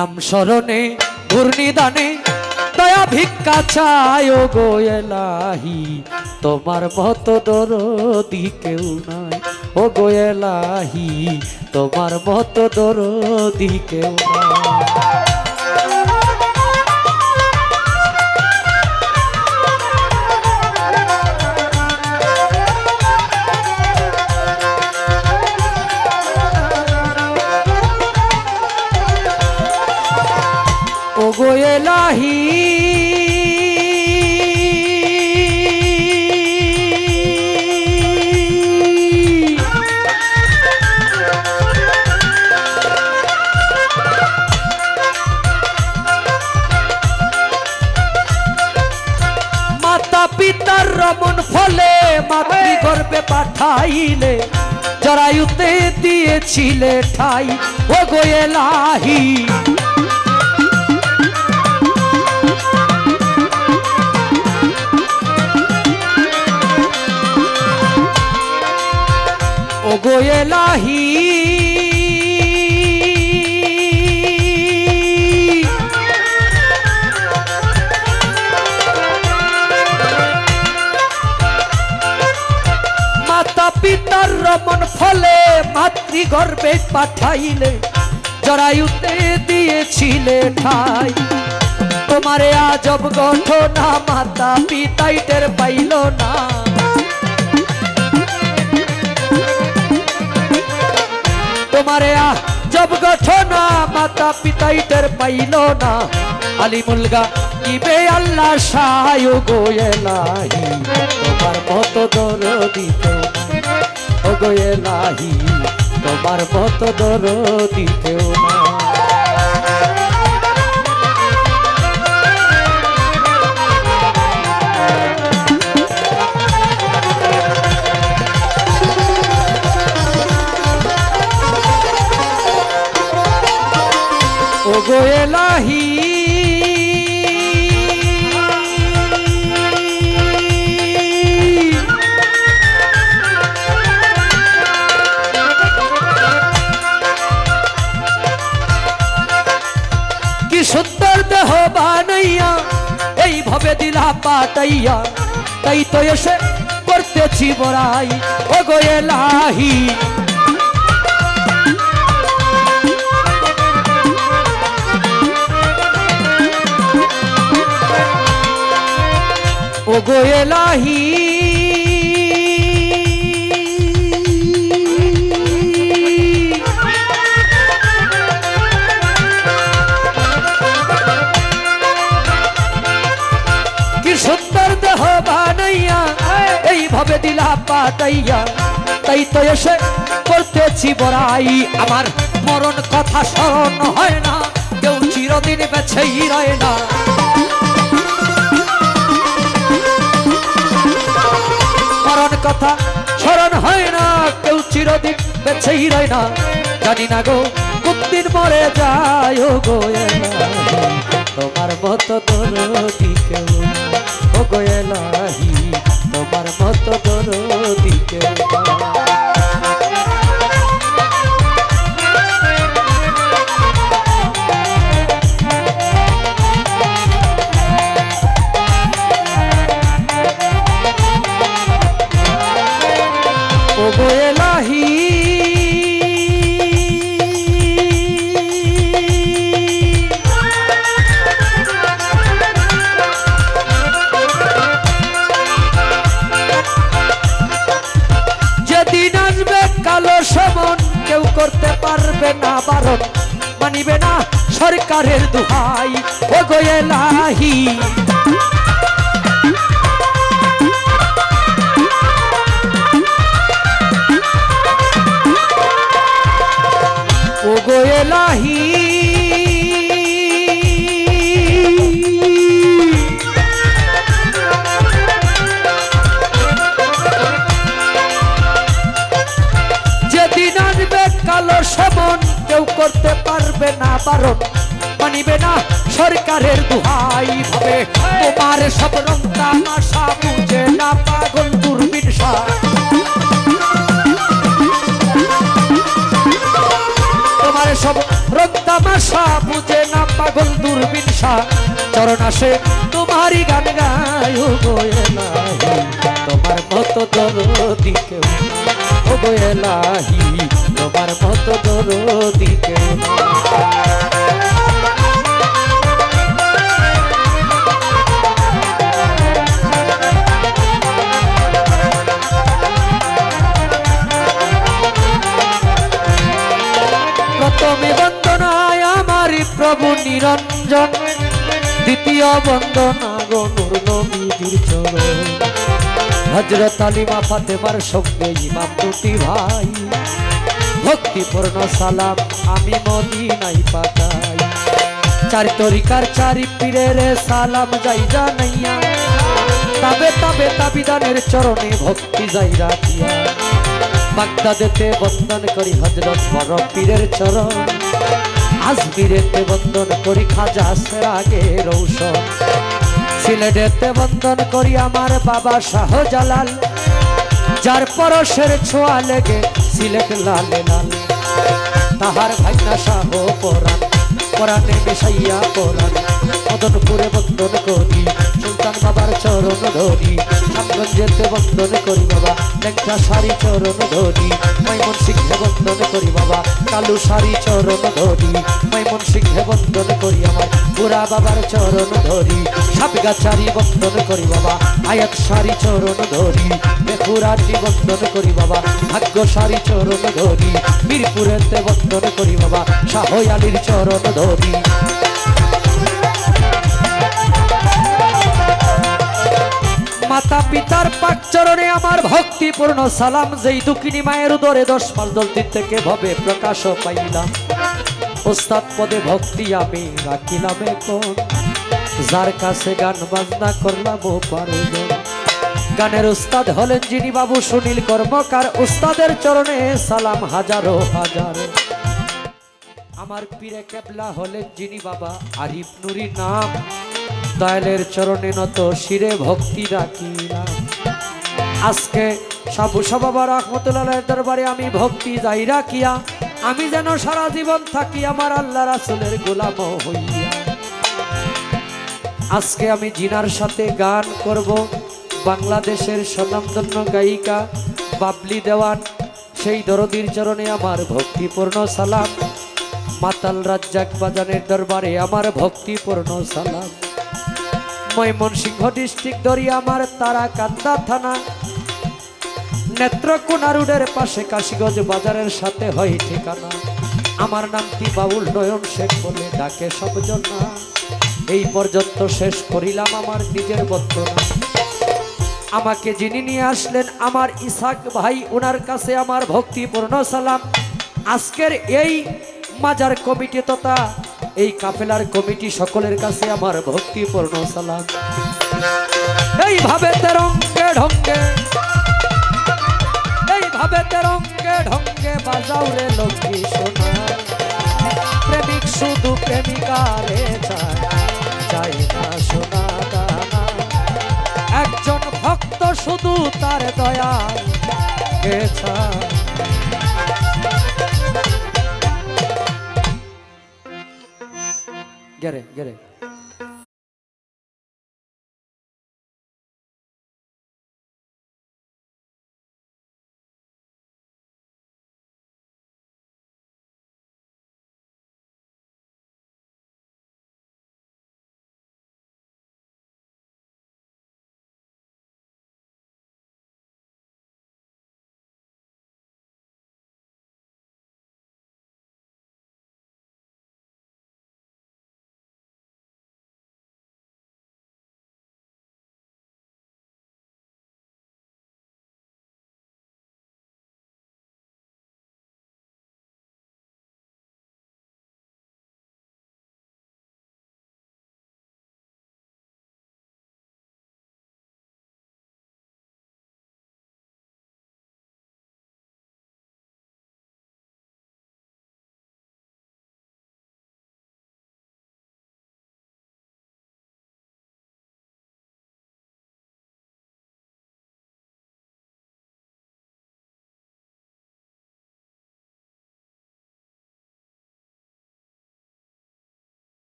नाम शरणे घूर्णिदाने दया भिक्षा चाय गो एलाही तोमार मतो दरदी केउ नाई ओ गो एलाही तोमार मतो दरदी केउ नाई। ओ गो एलाही माता पितार रमन फले मातृ गर्भे पाठाइले जरायुते दिएछिले ठाई ओ गो एलाही ओ गो एलाही माता पितार रमन फले मातृ गर्भे पाठाइले जरायुते दिएछिले ठाई तोमारे आजब गठना माता पिताई टेर पाइलो ना तुम्हारे जब गठना माता पिता टेर पाइलो ना आली मुलगा इबे अल्लाह शाह गो एलाही तोमार मतो दरदी केउ गो एलाही तोमार मतो दरदी केउ ना। ओ गो एलाही कि सुंदर देह बानाइया एई भावे दिला पाटाइया ताई तो एसे करतेछि बड़ाई ओ गो एलाही ओ गो एलाही कि सुंदर देह बानाइया एई भावे दिला पाटाइया ताई तो एसे करतेछि बड़ाई आमार मरण कथा स्मरण हय ना केउ चिरदिन बेঁচেই रहे ना मरण कथा स्मरण है ना केउ चिरदिन बेঁচেই रहे ना जानी ना गो कुदिन मरे जाय गो एलाही तोमार मतो दरदी केउ ओ गो एलाही तोमार मतो दरदी केउ ओ गो एलाही जेदिन आसबे कालो समन केउ करते पारबे ना बारণ मानिबे ना सरकारेर दुहाई ओ गो एलाही ओ गो एलाही जेदिन आसबे कालो समन केउ करते पारबे ना बारণ मानिबे ना सरकारेर दुहाई भावे तोमार सब रंग तामाशा बुझे ना पागल दूरबीन सब रंग तामाशा बुझे ना আশা চরণ আসে তোমারই গান গায় গো এলাহি তোমার মতো দরদি কেউ ও গো এলাহি তোমার মতো দরদি কেউ প্রথমে বন্দনায় আমারি প্রভু নিরঞ্জন দ্বিতীয় বন্দনা গো নূর নবীজির চরণ হযরত আলিমা ফাতেমার সঙ্গে ইমাম দুটি ভাই ভক্তিপূর্ণ সালাম আমি মদিনায় পাঠাই চার তরিকার চারি পীরের সালাম যাই জানাইয়া তবে তবে তাবিদানের চরণে ভক্তি যাই রাখিয়া বাগদাদেতে বন্দন করি হযরত বড় পীরের চরণ আজমিরেতে বন্দন করি খাজা সেরাগে রৌশন সিলেটেতে বন্দন করি আমার বাবা শাহজালাল যার পরশের ছোঁয়া লেগে সিলেট লালে লাল তাহার ভাইনা শাহ পরাণ পরাণে মিশাইয়া পরাণ মদনপুরে বন্দন করি সুলতান বাবার চরণ ধরি রামগঞ্জেতে বন্দন করি বাবা লেঙ্গা শাড়ি চরণ ধরি ময়মন সিংহে বন্দন করি বাবা কালু শাড়ি চরণ ধরি ময়মন সিংহে বন্দন করি আমার বুড়া বাবার চরণ ধরি সাপগাছারি বন্দন করি বাবা আয়াত শাড়ি চরণ ধরি বেকুরাটি বন্দন করি বাবা ভাগ্য শাড়ি চরণ ধরি মিরপুরেতে বন্দন করি বাবা শাহ আলীর চরণ ধরি মাতা পিতার পাক চরণে আমার ভক্তিপূর্ণ সালাম যেই দুঃখিনী মায়ের উদরে 10 মাস 10 দিন থেকে ভবে প্রকাশ পাইলাম ওস্তাদ পদে ভক্তি আমি রাখিলাম এখন যার কাছে গান বাজনা করলাম ও পারজন গানের উস্তাদ হলেন যিনি বাবু সুনীল কর্মকার উস্তাদের চরণে সালাম হাজারো হাজারো আমার পীরে কেবলা হলেন যিনি বাবা আরিফ নুরি নাম দয়ালের চরণে নত শিরে ভক্তি রাখিলাম আজকে সাবু বাবা রহমতুল্লাহের দরবারে আমি ভক্তি যাই রাখিয়া আমি যেন সারা জীবন থাকি আমার আল্লাহ রাসূলের গোলাম হইয়া আজকে আমি জিনার সাথে গান করব বাংলাদেশের স্বনামধন্য গায়িকা বাবলি দেওয়ান সেই দরদির চরণে আমার ভক্তিপূর্ণ সালাম মাতাল রাজ্জাক বাজানের দরবারে আমার ভক্তিপূর্ণ সালাম ময়মনসিংহ ডিস্ট্রিক্ট দরিয়া আমার তারাকান্দা থানা নেত্রকোনা রোডের পাশে কাশীগঞ্জ বাজারের সাথে হয় ঠিকানা আমার নামটি বাউল নয়ন শেখ বলে ডাকে সবজন এই পর্যন্ত শেষ করিলাম আমার নিজের বর্তনা আমাকে যিনি নিয়ে আসলেন আমার ইসাক ভাই ওনার কাছে আমার ভক্তিপূর্ণ সালাম আজকের এই মাজার কমিটি তথা এই কাফেলার কমিটি সকলের কাছে আমার ভক্তিপূর্ণ সালাম এইভাবে তেরঙ্গে ঢঙ্গে এইভাবে তেরঙ্গে ঢঙ্গে বাজাও রে লক্ষ্মী সোনা প্রেমিক শুধু প্রেমিকারে চায় না সোনা দানা একজন ভক্ত শুধু তার দয়া গেছা গেরে